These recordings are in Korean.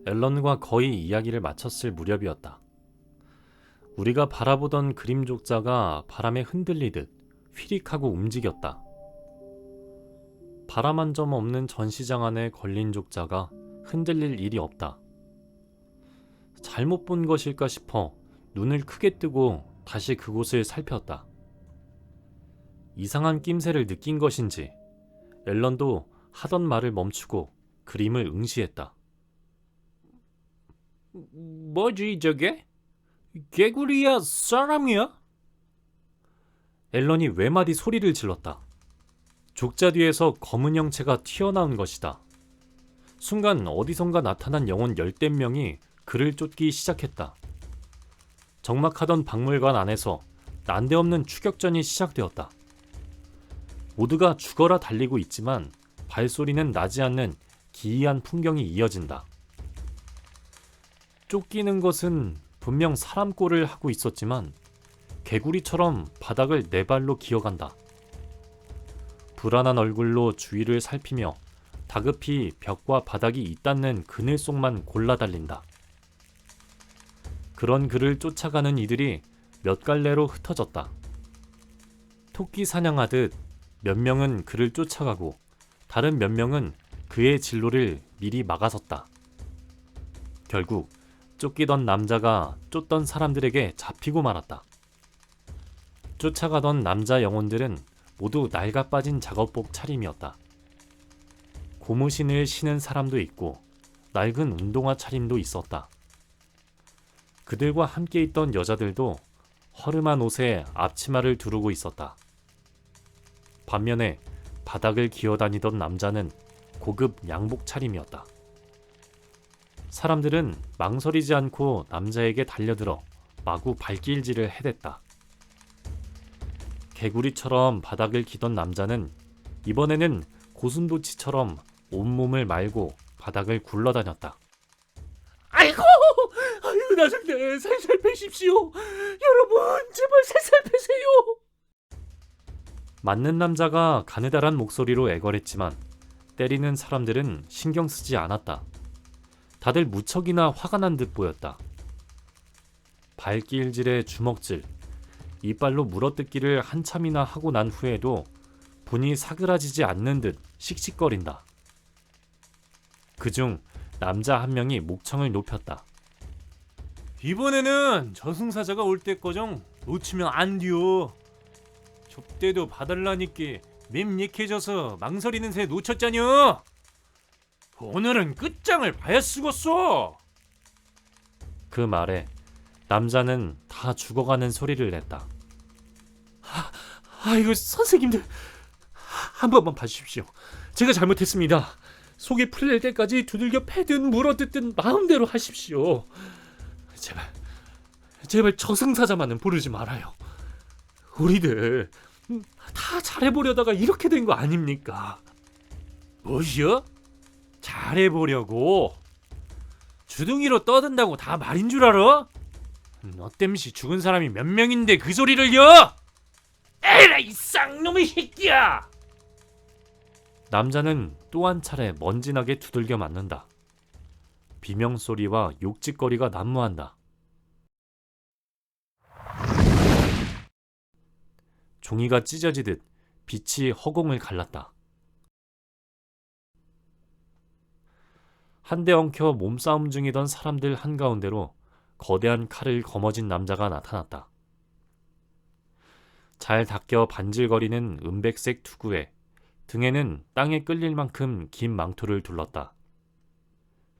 앨런과 거의 이야기를 마쳤을 무렵이었다. 우리가 바라보던 그림족자가 바람에 흔들리듯 휘릭하고 움직였다. 바람 한 점 없는 전시장 안에 걸린 족자가 흔들릴 일이 없다. 잘못 본 것일까 싶어 눈을 크게 뜨고 다시 그곳을 살폈다. 이상한 낌새를 느낀 것인지 앨런도 하던 말을 멈추고 그림을 응시했다. 뭐지 저게? 개구리야 사람이야? 앨런이 외마디 소리를 질렀다. 족자 뒤에서 검은 형체가 튀어나온 것이다. 순간 어디선가 나타난 영혼 열댓 명이 그를 쫓기 시작했다. 적막하던 박물관 안에서 난데없는 추격전이 시작되었다. 모두가 죽어라 달리고 있지만 발소리는 나지 않는 기이한 풍경이 이어진다. 쫓기는 것은 분명 사람 꼴을 하고 있었지만 개구리처럼 바닥을 네 발로 기어간다. 불안한 얼굴로 주위를 살피며 다급히 벽과 바닥이 있닿는 그늘 속만 골라달린다. 그런 그를 쫓아가는 이들이 몇 갈래로 흩어졌다. 토끼 사냥하듯 몇 명은 그를 쫓아가고 다른 몇 명은 그의 진로를 미리 막아섰다. 결국 쫓기던 남자가 쫓던 사람들에게 잡히고 말았다. 쫓아가던 남자 영혼들은 모두 낡아빠진 작업복 차림이었다. 고무신을 신은 사람도 있고 낡은 운동화 차림도 있었다. 그들과 함께 있던 여자들도 허름한 옷에 앞치마를 두르고 있었다. 반면에 바닥을 기어다니던 남자는 고급 양복 차림이었다. 사람들은 망설이지 않고 남자에게 달려들어 마구 발길질을 해댔다. 개구리처럼 바닥을 기던 남자는 이번에는 고슴도치처럼 온몸을 말고 바닥을 굴러다녔다. 아이고! 아유, 나 좀 살살 빼십시오! 여러분, 제발 살살 빼세요! 맞는 남자가 가느다란 목소리로 애걸했지만 때리는 사람들은 신경 쓰지 않았다. 다들 무척이나 화가 난 듯 보였다. 발길질에 주먹질, 이빨로 물어뜯기를 한참이나 하고 난 후에도 분이 사그라지지 않는 듯 씩씩거린다. 그중 남자 한 명이 목청을 높였다. 이번에는 저승사자가 올 때거정 놓치면 안 돼요. 접대도 봐달라니께 맵약해져서 망설이는 새 놓쳤자뇨. 오늘은 끝장을 봐야 쓰겄어. 그 말에 남자는 다 죽어가는 소리를 냈다. 아이고 선생님들, 한 번만 봐주십시오. 제가 잘못했습니다. 속이 풀릴 때까지 두들겨 패든 물어뜯든 마음대로 하십시오. 제발 저승사자만은 부르지 말아요. 우리들 다 잘해보려다가 이렇게 된 거 아닙니까? 뭐시여? 잘해보려고? 주둥이로 떠든다고 다 말인 줄 알아? 너 땜시 죽은 사람이 몇 명인데 그 소리를요? 에라 이 쌍놈의 새끼야! 남자는 또 한 차례 먼지나게 두들겨 맞는다. 비명소리와 욕짓거리가 난무한다. 종이가 찢어지듯 빛이 허공을 갈랐다. 한데 엉켜 몸싸움 중이던 사람들 한가운데로 거대한 칼을 거머쥔 남자가 나타났다. 잘 닦여 반질거리는 은백색 투구에 등에는 땅에 끌릴 만큼 긴 망토를 둘렀다.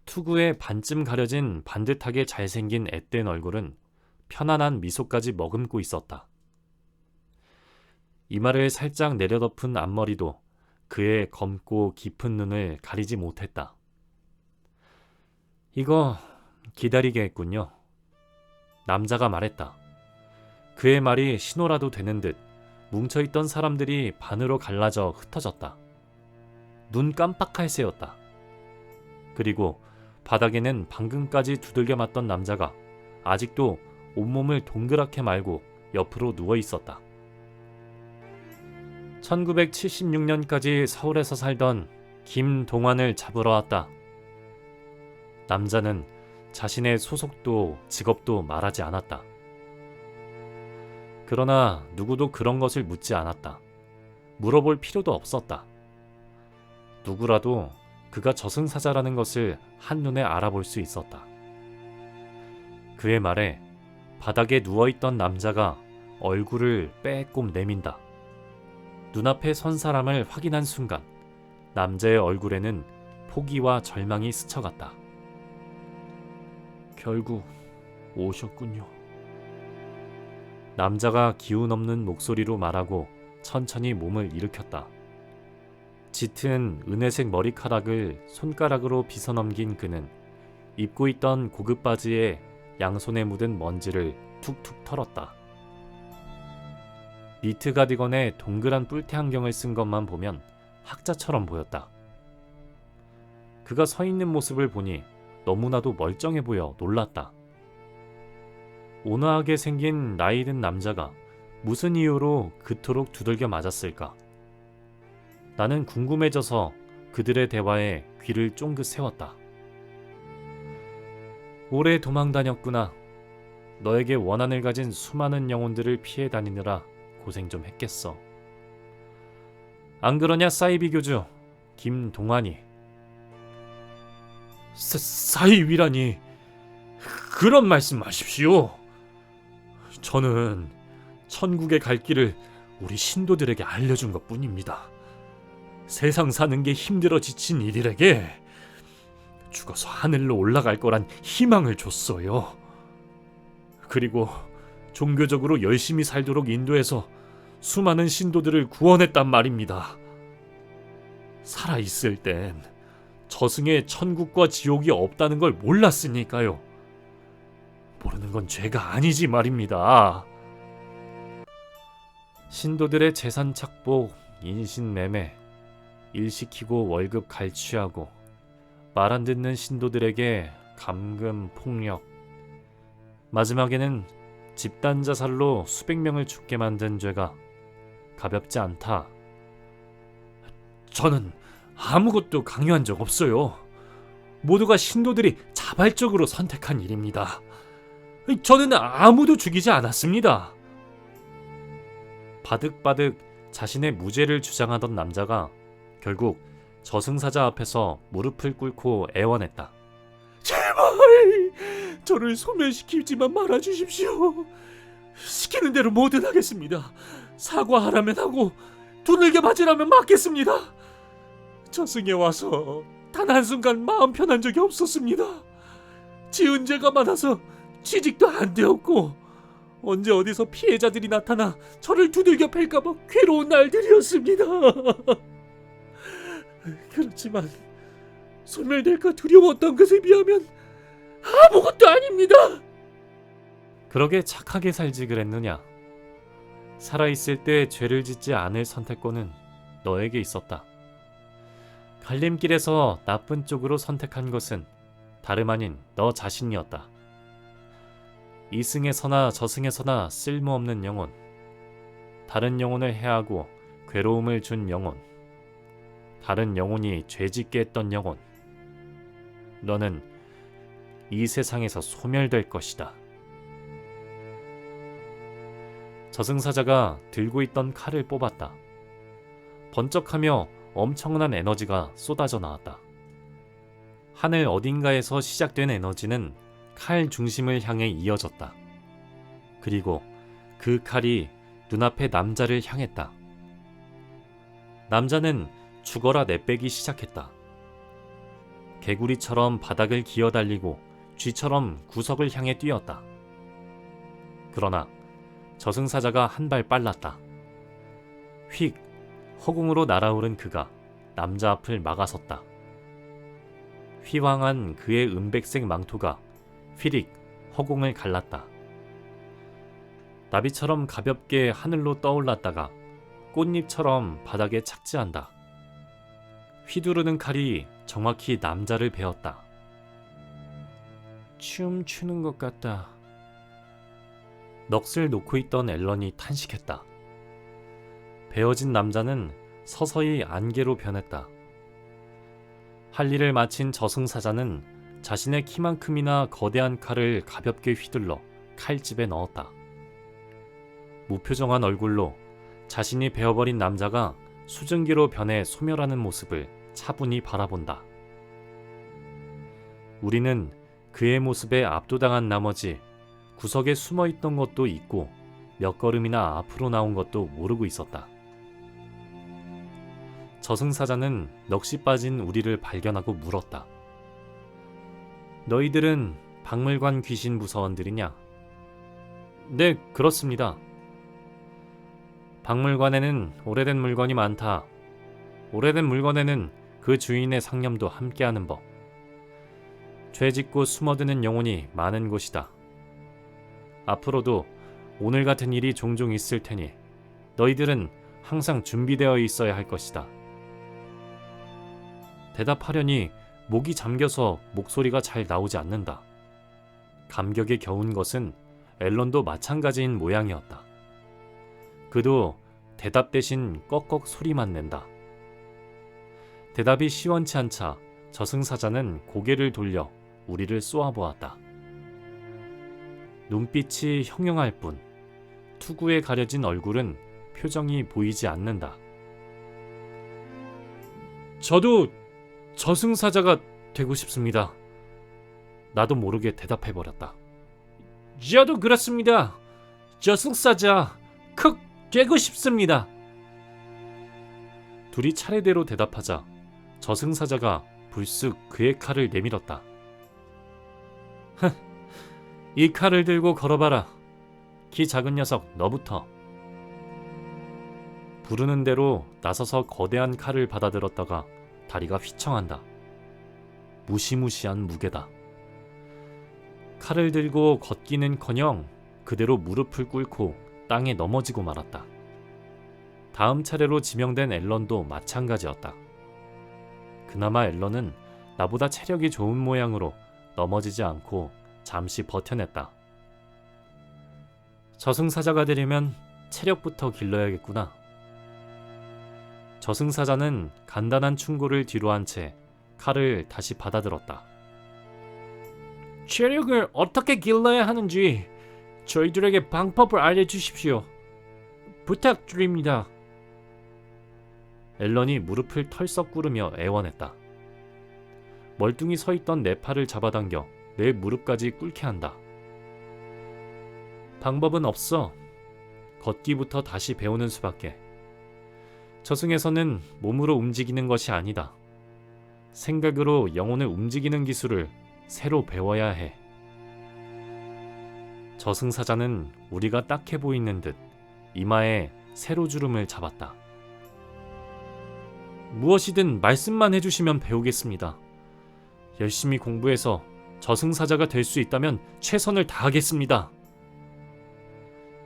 투구에 반쯤 가려진 반듯하게 잘생긴 앳된 얼굴은 편안한 미소까지 머금고 있었다. 이마를 살짝 내려덮은 앞머리도 그의 검고 깊은 눈을 가리지 못했다. 이거 기다리게 했군요. 남자가 말했다. 그의 말이 신호라도 되는 듯 뭉쳐있던 사람들이 반으로 갈라져 흩어졌다. 눈 깜빡할 새였다. 그리고 바닥에는 방금까지 두들겨 맞던 남자가 아직도 온몸을 동그랗게 말고 옆으로 누워 있었다. 1976년까지 서울에서 살던 김동환을 잡으러 왔다. 남자는 자신의 소속도 직업도 말하지 않았다. 그러나 누구도 그런 것을 묻지 않았다. 물어볼 필요도 없었다. 누구라도 그가 저승사자라는 것을 한눈에 알아볼 수 있었다. 그의 말에 바닥에 누워있던 남자가 얼굴을 빼꼼 내민다. 눈앞에 선 사람을 확인한 순간 남자의 얼굴에는 포기와 절망이 스쳐갔다. 결국 오셨군요. 남자가 기운 없는 목소리로 말하고 천천히 몸을 일으켰다. 짙은 은회색 머리카락을 손가락으로 빗어넘긴 그는 입고 있던 고급 바지에 양손에 묻은 먼지를 툭툭 털었다. 니트 가디건에 동그란 뿔테 안경을 쓴 것만 보면 학자처럼 보였다. 그가 서 있는 모습을 보니 너무나도 멀쩡해 보여 놀랐다. 온화하게 생긴 나이 든 남자가 무슨 이유로 그토록 두들겨 맞았을까? 나는 궁금해져서 그들의 대화에 귀를 쫑긋 세웠다. 오래 도망 다녔구나. 너에게 원한을 가진 수많은 영혼들을 피해 다니느라 고생 좀 했겠어. 안 그러냐 사이비 교주 김동환이. 사이비라니 그런 말씀 마십시오. 저는 천국에 갈 길을 우리 신도들에게 알려준 것뿐입니다. 세상 사는 게 힘들어 지친 이들에게 죽어서 하늘로 올라갈 거란 희망을 줬어요. 그리고 종교적으로 열심히 살도록 인도해서 수많은 신도들을 구원했단 말입니다. 살아있을 땐 저승에 천국과 지옥이 없다는 걸 몰랐으니까요. 모르는 건 죄가 아니지 말입니다. 신도들의 재산 착복, 인신매매, 일 시키고 월급 갈취하고 말 안 듣는 신도들에게 감금, 폭력, 마지막에는 집단 자살로 수백 명을 죽게 만든 죄가 가볍지 않다. 저는 아무것도 강요한 적 없어요. 모두가 신도들이 자발적으로 선택한 일입니다. 저는 아무도 죽이지 않았습니다. 바득바득 자신의 무죄를 주장하던 남자가 결국 저승사자 앞에서 무릎을 꿇고 애원했다. 제발 저를 소멸시키지만 말아주십시오. 시키는 대로 뭐든 하겠습니다. 사과하라면 하고 두들겨 맞으라면 맞겠습니다. 저승에 와서 단 한순간 마음 편한 적이 없었습니다. 지은 죄가 많아서 취직도 안 되었고 언제 어디서 피해자들이 나타나 저를 두들겨 팰까봐 괴로운 날들이었습니다. 그렇지만 소멸될까 두려웠던 것에 비하면 아무것도 아닙니다. 그러게 착하게 살지 그랬느냐. 살아있을 때 죄를 짓지 않을 선택권은 너에게 있었다. 갈림길에서 나쁜 쪽으로 선택한 것은 다름 아닌 너 자신이었다. 이승에서나 저승에서나 쓸모없는 영혼, 다른 영혼을 해하고 괴로움을 준 영혼, 다른 영혼이 죄짓게 했던 영혼, 너는 이 세상에서 소멸될 것이다. 저승사자가 들고 있던 칼을 뽑았다. 번쩍하며 엄청난 에너지가 쏟아져 나왔다. 하늘 어딘가에서 시작된 에너지는 칼 중심을 향해 이어졌다. 그리고 그 칼이 눈앞의 남자를 향했다. 남자는 죽어라 내빼기 시작했다. 개구리처럼 바닥을 기어달리고 쥐처럼 구석을 향해 뛰었다. 그러나 저승사자가 한 발 빨랐다. 휙 허공으로 날아오른 그가 남자 앞을 막아섰다. 휘황한 그의 은백색 망토가 휘릭 허공을 갈랐다. 나비처럼 가볍게 하늘로 떠올랐다가 꽃잎처럼 바닥에 착지한다. 휘두르는 칼이 정확히 남자를 베었다. 춤추는 것 같다. 넋을 놓고 있던 앨런이 탄식했다. 베어진 남자는 서서히 안개로 변했다. 할 일을 마친 저승사자는 자신의 키만큼이나 거대한 칼을 가볍게 휘둘러 칼집에 넣었다. 무표정한 얼굴로 자신이 베어버린 남자가 수증기로 변해 소멸하는 모습을 차분히 바라본다. 우리는 그의 모습에 압도당한 나머지 구석에 숨어있던 것도 있고 몇 걸음이나 앞으로 나온 것도 모르고 있었다. 저승사자는 넋이 빠진 우리를 발견하고 물었다. 너희들은 박물관 귀신 무서원들이냐? 네, 그렇습니다. 박물관에는 오래된 물건이 많다. 오래된 물건에는 그 주인의 상념도 함께하는 법. 죄 짓고 숨어드는 영혼이 많은 곳이다. 앞으로도 오늘 같은 일이 종종 있을 테니 너희들은 항상 준비되어 있어야 할 것이다. 대답하려니 목이 잠겨서 목소리가 잘 나오지 않는다. 감격에 겨운 것은 앨런도 마찬가지인 모양이었다. 그도 대답 대신 꺽꺽 소리만 낸다. 대답이 시원치 않자 저승사자는 고개를 돌려 우리를 쏘아보았다. 눈빛이 형용할 뿐 투구에 가려진 얼굴은 표정이 보이지 않는다. 저도 저승사자가 되고 싶습니다. 나도 모르게 대답해버렸다. 저도 그렇습니다. 저승사자 크 되고 싶습니다. 둘이 차례대로 대답하자 저승사자가 불쑥 그의 칼을 내밀었다. 이 칼을 들고 걸어봐라. 키 작은 녀석 너부터. 부르는 대로 나서서 거대한 칼을 받아들었다가 다리가 휘청한다. 무시무시한 무게다. 칼을 들고 걷기는커녕 그대로 무릎을 꿇고 땅에 넘어지고 말았다. 다음 차례로 지명된 앨런도 마찬가지였다. 그나마 앨런은 나보다 체력이 좋은 모양으로 넘어지지 않고 잠시 버텨냈다. 저승사자가 되려면 체력부터 길러야겠구나. 저승사자는 간단한 충고를 뒤로한 채 칼을 다시 받아들었다. 체력을 어떻게 길러야 하는지 저희들에게 방법을 알려주십시오. 부탁드립니다. 앨런이 무릎을 털썩 꿇으며 애원했다. 멀뚱히 서있던 내 팔을 잡아당겨 내 무릎까지 꿇게 한다. 방법은 없어. 걷기부터 다시 배우는 수밖에. 저승에서는 몸으로 움직이는 것이 아니다. 생각으로 영혼을 움직이는 기술을 새로 배워야 해. 저승사자는 우리가 딱해 보이는 듯 이마에 세로주름을 잡았다. 무엇이든 말씀만 해주시면 배우겠습니다. 열심히 공부해서 저승사자가 될 수 있다면 최선을 다하겠습니다.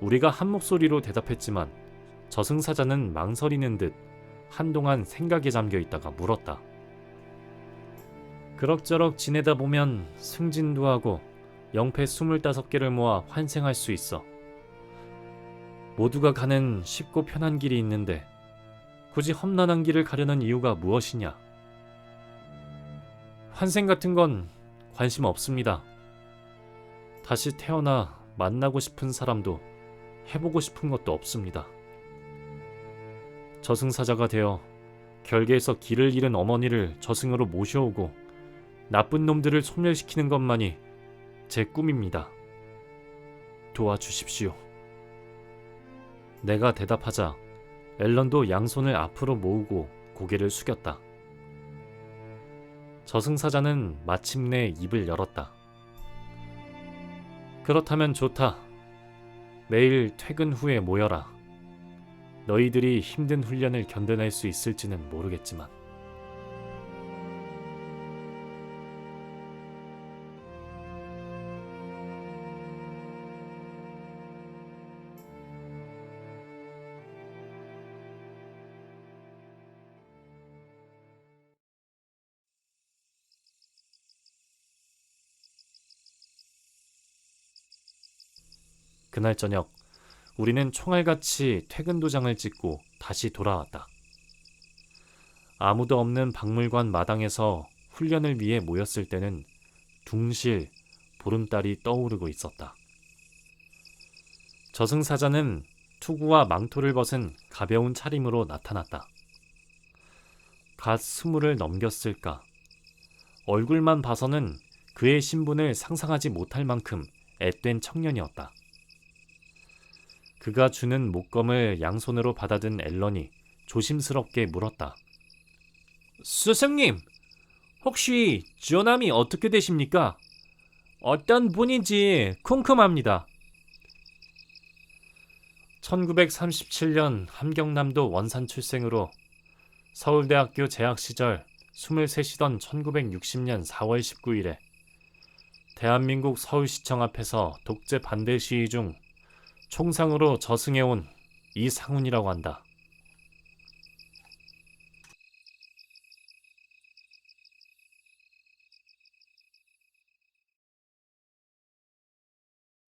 우리가 한 목소리로 대답했지만 저승사자는 망설이는 듯 한동안 생각에 잠겨 있다가 물었다. 그럭저럭 지내다 보면 승진도 하고 영패 25개를 모아 환생할 수 있어. 모두가 가는 쉽고 편한 길이 있는데 굳이 험난한 길을 가려는 이유가 무엇이냐? 환생 같은 건 관심 없습니다. 다시 태어나 만나고 싶은 사람도 해보고 싶은 것도 없습니다. 저승사자가 되어 결계에서 길을 잃은 어머니를 저승으로 모셔오고 나쁜 놈들을 소멸시키는 것만이 제 꿈입니다. 도와주십시오. 내가 대답하자 앨런도 양손을 앞으로 모으고 고개를 숙였다. 저승사자는 마침내 입을 열었다. 그렇다면 좋다. 내일 퇴근 후에 모여라. 너희들이 힘든 훈련을 견뎌낼 수 있을지는 모르겠지만. 그날 저녁 우리는 총알같이 퇴근 도장을 찍고 다시 돌아왔다. 아무도 없는 박물관 마당에서 훈련을 위해 모였을 때는 둥실 보름달이 떠오르고 있었다. 저승사자는 투구와 망토를 벗은 가벼운 차림으로 나타났다. 갓 20을 넘겼을까. 얼굴만 봐서는 그의 신분을 상상하지 못할 만큼 앳된 청년이었다. 그가 주는 목검을 양손으로 받아든 앨런이 조심스럽게 물었다. 스승님, 혹시 전함이 어떻게 되십니까? 어떤 분인지 궁금합니다. 1937년 함경남도 원산 출생으로 서울대학교 재학 시절 23이던 1960년 4월 19일에 대한민국 서울시청 앞에서 독재 반대 시위 중 총상으로 저승해온 이상훈이라고 한다.